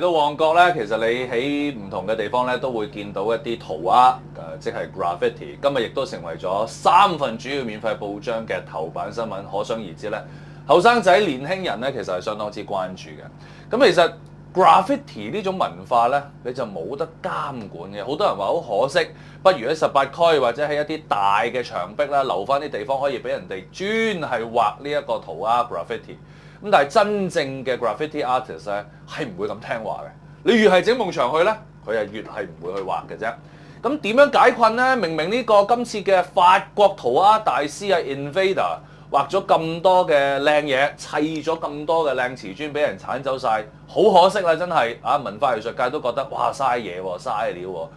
嚟到旺角咧，其實你喺唔同嘅地方咧都會見到一啲塗鴉，即係 graffiti。今日亦都成為咗3份主要免費報章嘅頭版新聞。可想而知咧，後生仔、年輕人咧其實係相當之關注嘅。咁其實 graffiti 呢種文化咧，你就冇得監管嘅。好多人話好可惜，不如喺18區或者喺一啲大嘅牆壁啦，留翻啲地方可以俾人哋專係畫呢一個塗鴉 graffiti。咁但係真正嘅 graffiti artist 咧係唔會咁聽話嘅。你越係整埲牆去咧，佢係越係唔會去畫嘅啫。咁點樣解困咧？明明呢個今次嘅法國塗鴉大師啊 Invader 畫咗咁多嘅靚嘢，砌咗咁多嘅靚瓷磚俾人剷走晒，好可惜啦！真係啊，文化藝術界都覺得哇嘥嘢喎，嘥料喎，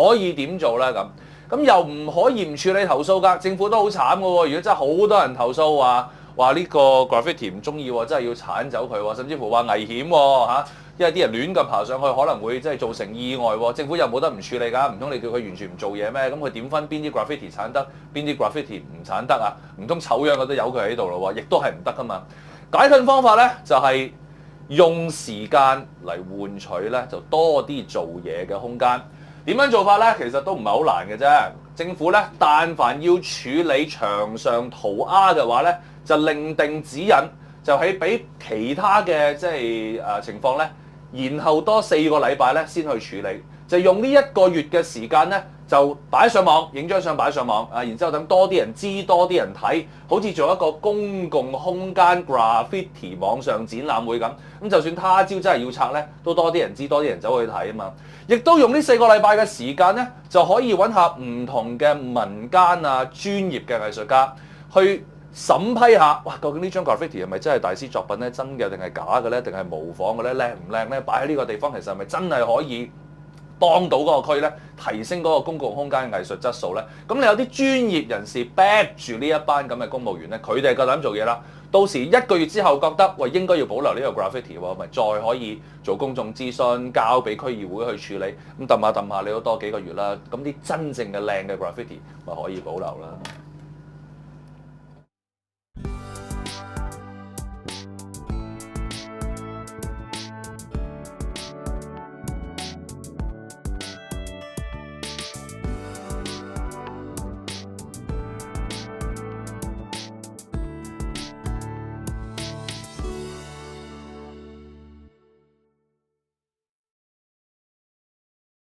可以點做咧咁？咁又唔可以唔處理投訴㗎，政府都好慘㗎喎。如果真係好多人投訴話呢個 graffiti 唔中意喎，真係要剷走佢喎，甚至乎話危險喎嚇，因為啲人亂咁爬上去可能會即係造成意外喎。政府又冇得唔處理㗎，唔通你叫佢完全唔做嘢咩？咁佢點分邊啲 graffiti 剷得，邊啲 graffiti 唔剷得啊？唔通醜樣嘅都由佢喺度咯喎，亦都係唔得㗎嘛。解決方法咧就係用時間嚟換取咧就多啲做嘢嘅空間。點樣做法咧？其實都唔係好難嘅啫。政府咧，但凡要處理牆上塗鴉嘅話咧，就另定指引，就係比其他嘅即係情況咧，然後多4個禮拜咧先去處理。就用呢1個月嘅時間咧，就擺上網，影張相擺上網啊，然之後等多啲人知，多啲人睇，好似做一個公共空間 graffiti 網上展覽會咁。咁就算他朝真係要拆咧，都多啲人知，多啲人走去睇啊嘛。亦都用呢4個禮拜嘅時間咧，就可以揾下唔同嘅民間啊、專業嘅藝術家去審批下，哇！究竟呢張 graffiti 係咪真係大師作品咧？真嘅定係假嘅咧？定係模仿嘅咧？靚唔靚咧？擺喺呢個地方其實係咪真係可以幫到嗰個區咧，提升嗰個公共空間嘅藝術質素咧？咁你有啲專業人士 back 住呢一班咁嘅公務員咧，佢哋夠膽做嘢啦。到時1個月之後覺得喂應該要保留呢個 graffiti 喎，咪再可以做公眾諮詢，交俾區議會去處理。咁揼下你都多幾個月啦。咁啲真正嘅靚嘅 graffiti 咪可以保留啦。